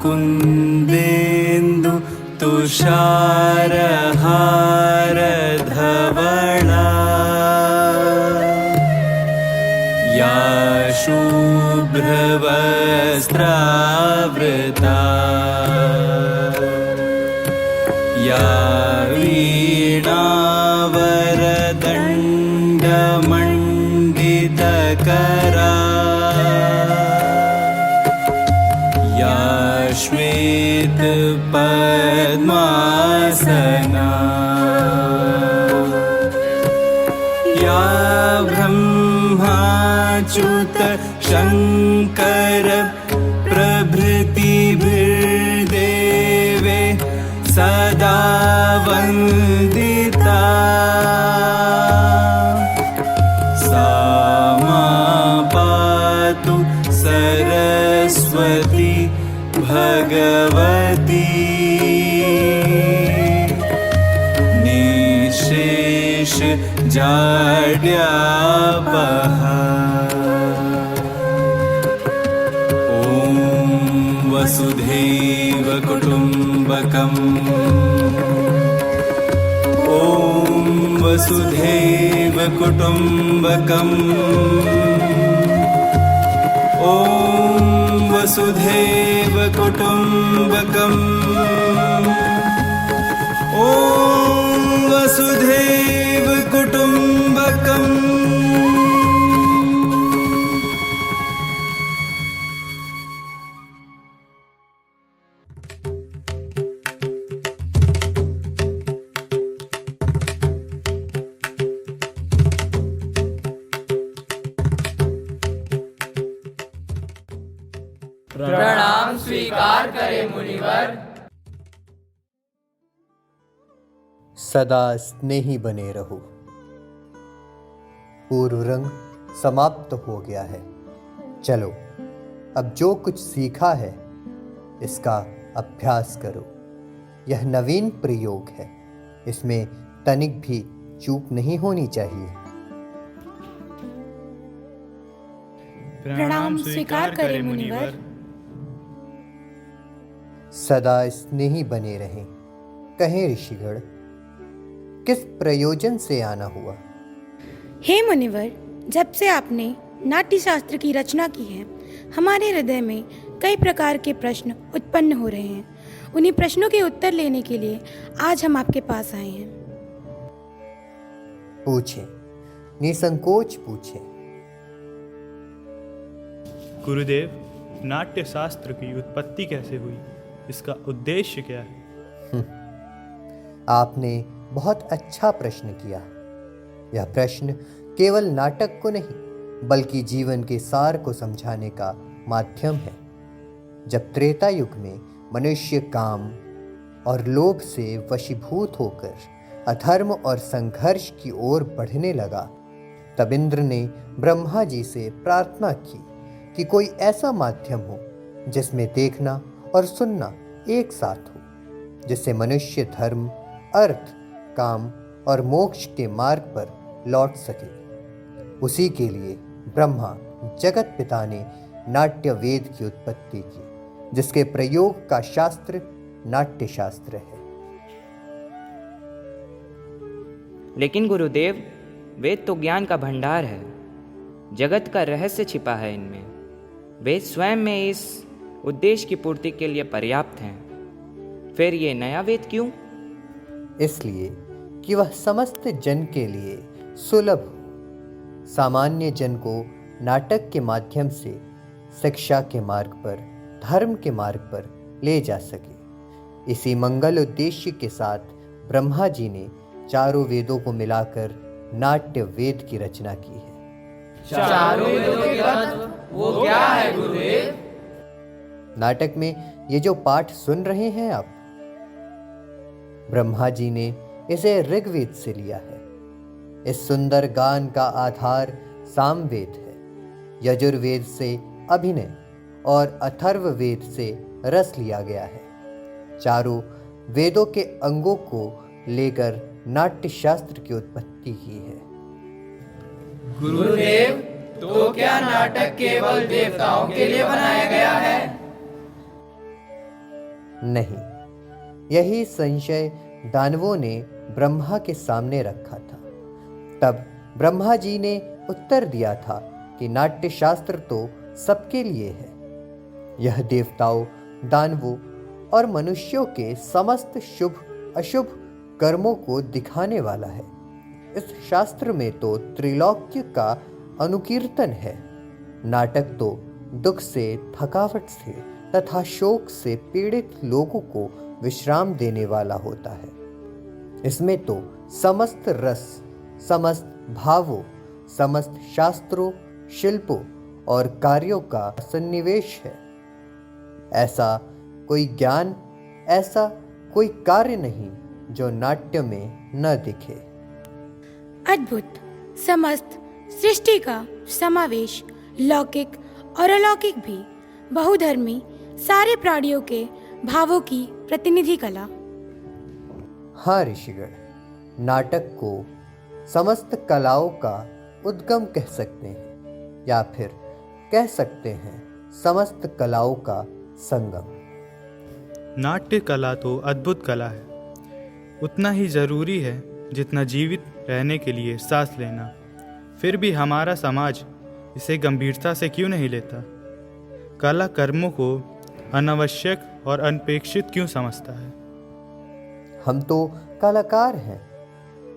कुन्देन्दु तुषारहारधवला या शुभ्रवस्त्रावृता या वीणावरदण्डमण्डितकरा या श्वेतपद्मासना या ब्रह्माच्युत शङ्कर प्रभृतिभिर्देवे सदा वन्दिता सा मा पातु सरस्वती भगवती निःशेष जाड्यापहा। ॐ वसुधैव कुटुम्बकम् ॐ वसुधैव कुटुम्बकम् ॐ वसुधैव कुटुम्बकम् ॐ वसुधैव कुटुम्बकम्। प्रणाम स्वीकार करें मुनिवर। सदा स्नेही बने रहो। पूर्व रंग समाप्त हो गया है। चलो अब जो कुछ सीखा है इसका अभ्यास करो। यह नवीन प्रयोग है, इसमें तनिक भी चूक नहीं होनी चाहिए। प्रणाम स्वीकार करें मुनिवर। सदा स्नेही बने रहें। कहें ऋषिगण, किस प्रयोजन से आना हुआ? हे मुनिवर, जब से आपने नाट्य शास्त्र की रचना की है, हमारे हृदय में कई प्रकार के प्रश्न उत्पन्न हो रहे हैं। उन्हीं प्रश्नों के उत्तर लेने के लिए आज हम आपके पास आए हैं। पूछें, निसंकोच पूछें। गुरुदेव, नाट्य शास्त्र की उत्पत्ति कैसे हुई? इसका उद्देश्य क्या है? आपने बहुत अच्छा प्रश्न किया। यह प्रश्न केवल नाटक को नहीं बल्कि जीवन के सार को समझाने का माध्यम है। जब त्रेता युग में मनुष्य काम और लोभ से वशीभूत होकर अधर्म और संघर्ष की ओर बढ़ने लगा, तब इंद्र ने ब्रह्मा जी से प्रार्थना की कि कोई ऐसा माध्यम हो जिसमें देखना और सुनना एक साथ हो, जिससे मनुष्य धर्म, अर्थ, काम और मोक्ष के मार्ग पर लौट सके। उसी के लिए ब्रह्मा जगत पिता ने नाट्य वेद की उत्पत्ति की, जिसके प्रयोग का शास्त्र नाट्य शास्त्र है। लेकिन गुरुदेव, वेद तो ज्ञान का भंडार है। जगत का रहस्य छिपा है इनमें। वेद स्वयं में इस उद्देश्य की पूर्ति के लिए पर्याप्त हैं। फिर ये नया वेद क्यों? इसलिए कि वह समस्त जन के लिए सुलभ हो, सामान्य जन को नाटक के माध्यम से शिक्षा के मार्ग पर, धर्म के मार्ग पर ले जा सके। इसी मंगल उद्देश्य के साथ ब्रह्मा जी ने चारों वेदों को मिलाकर नाट्य वेद की रचना की है। चारों वेदों के तत्व वो क्या है गुरुदेव? नाटक में ये जो पाठ सुन रहे हैं आप, ब्रह्मा जी ने इसे ऋग्वेद से लिया है। इस सुंदर गान का आधार सामवेद है। यजुर्वेद से अभिनय और अथर्ववेद से रस लिया गया है। चारों वेदों के अंगों को लेकर नाट्य शास्त्र की उत्पत्ति की है। गुरुदेव, तो क्या नाटक केवल देवताओं के लिए बनाया गया है? नहीं, यही संशय दानवों ने ब्रह्मा के सामने रखा था। तब ब्रह्मा जी ने उत्तर दिया था कि नाट्य शास्त्र तो सबके लिए है। यह देवताओं, दानवों और मनुष्यों के समस्त शुभ अशुभ कर्मों को दिखाने वाला है। इस शास्त्र में तो त्रिलोक्य का अनुकीर्तन है। नाटक तो दुख से, थकावट से तथा शोक से पीड़ित लोगों को विश्राम देने वाला होता है। इसमें तो समस्त रस, समस्त भावों, समस्त शास्त्रों, शिल्पों और कार्यों का सन्निवेश है। ऐसा कोई ज्ञान, ऐसा कोई कार्य नहीं जो नाट्य में न दिखे। अद्भुत समस्त सृष्टि का समावेश, लौकिक और अलौकिक भी, बहुधर्मी सारे प्राणियों के भावों की प्रतिनिधि कला। हाँ ऋषिगण, नाटक को समस्त कलाओं का उद्गम कह सकते हैं, या फिर कह सकते हैं समस्त कलाओं का संगम। नाट्य कला तो अद्भुत कला है, उतना ही ज़रूरी है जितना जीवित रहने के लिए सांस लेना। फिर भी हमारा समाज इसे गंभीरता से क्यों नहीं लेता? कला कर्मों को अनावश्यक और अनपेक्षित क्यों समझता है? हम तो कलाकार हैं,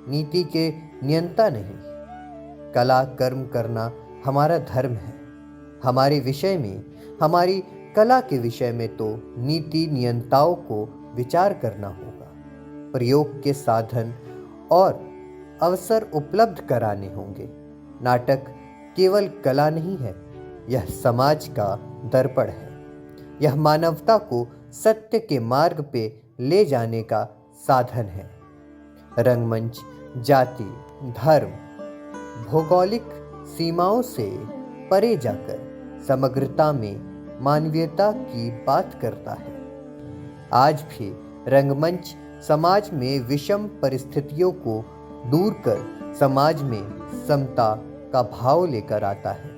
नीति के नियंता नहीं। कला कर्म करना हमारा धर्म है। हमारे विषय में, हमारी कला के विषय में तो नीति नियंताओं को विचार करना होगा। प्रयोग के साधन और अवसर उपलब्ध कराने होंगे। नाटक केवल कला नहीं है, यह समाज का दर्पण है। यह मानवता को सत्य के मार्ग पे ले जाने का साधन है। रंगमंच जाति, धर्म, भौगोलिक सीमाओं से परे जाकर समग्रता में मानवीयता की बात करता है। आज भी रंगमंच समाज में विषम परिस्थितियों को दूर कर समाज में समता का भाव लेकर आता है।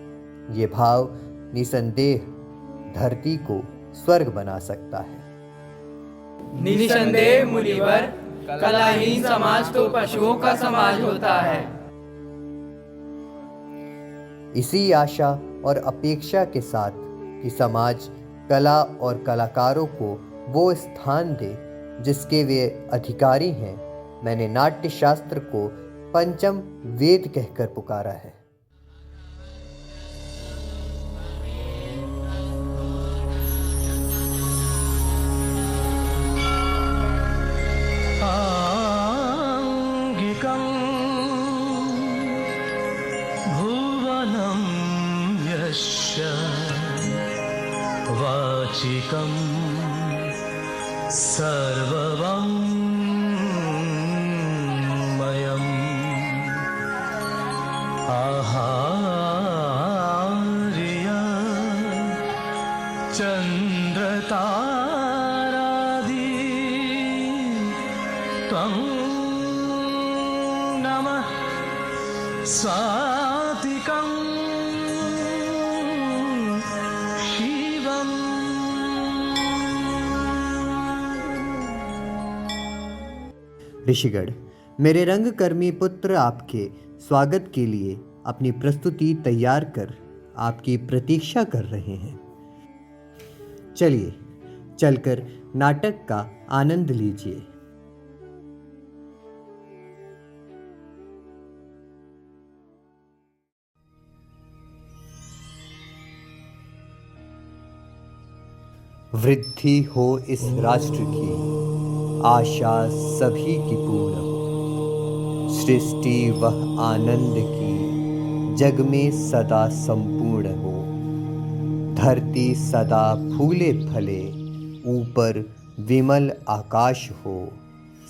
ये भाव निसंदेह धरती को स्वर्ग बना सकता है। निसंदेह मुनिवर, कलाहीन समाज तो पशुओं का समाज होता है। इसी आशा और अपेक्षा के साथ कि समाज कला और कलाकारों को वो स्थान दे जिसके वे अधिकारी हैं, मैंने नाट्य शास्त्र को पंचम वेद कहकर पुकारा है। आंगिकं भुवनं यस्य वाचिकं सर्वमयम् आहार्य चन्द्रतारादि त्वं नमः सात्विकं शिवम्। ऋषिगण, मेरे रंगकर्मी पुत्र आपके स्वागत के लिए अपनी प्रस्तुति तैयार कर आपकी प्रतीक्षा कर रहे हैं। चलिए चलकर नाटक का आनंद लीजिए। वृद्धि हो इस राष्ट्र की, आशा सभी की पूर्ण हो। सृष्टि वह आनंद की, जग में सदा संपूर्ण हो। धरती सदा फूले फले, ऊपर विमल आकाश हो।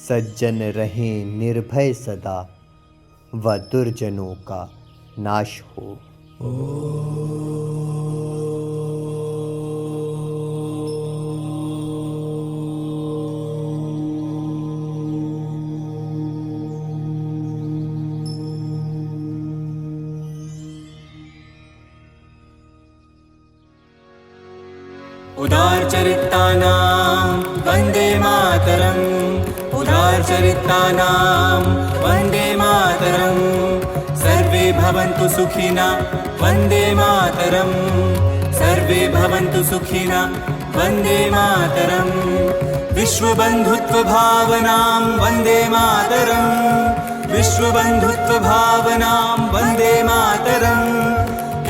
सज्जन रहें निर्भय सदा, व दुर्जनों का नाश हो। उदार चरितानां सुचरितानां वन्दे मातरम् सर्वे भवन्तु सुखिनः वन्दे मातरम् सर्वे भवन्तु सुखिनः वन्दे मातरम् विश्वबन्धुत्वभावनां वन्दे मातरम् विश्वबन्धुत्वभावनां वन्दे मातरम्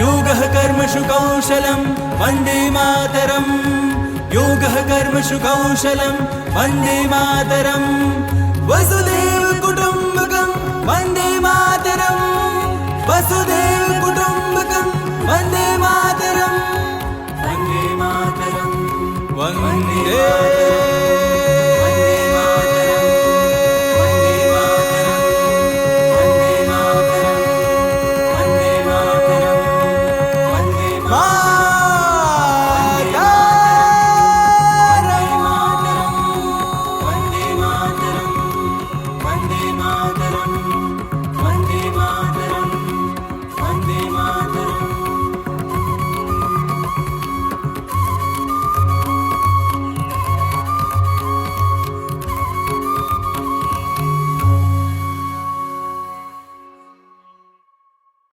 योगः कर्मसु कौशलं वन्दे मातरम् योगः कर्मसु कौशलं वन्दे मातरम् वसुदेव कुटुम्बकं वन्दे मातरम् वसुदेव कुटुम्बकं वन्दे मातरम् वन्दे मातरम् वन्दे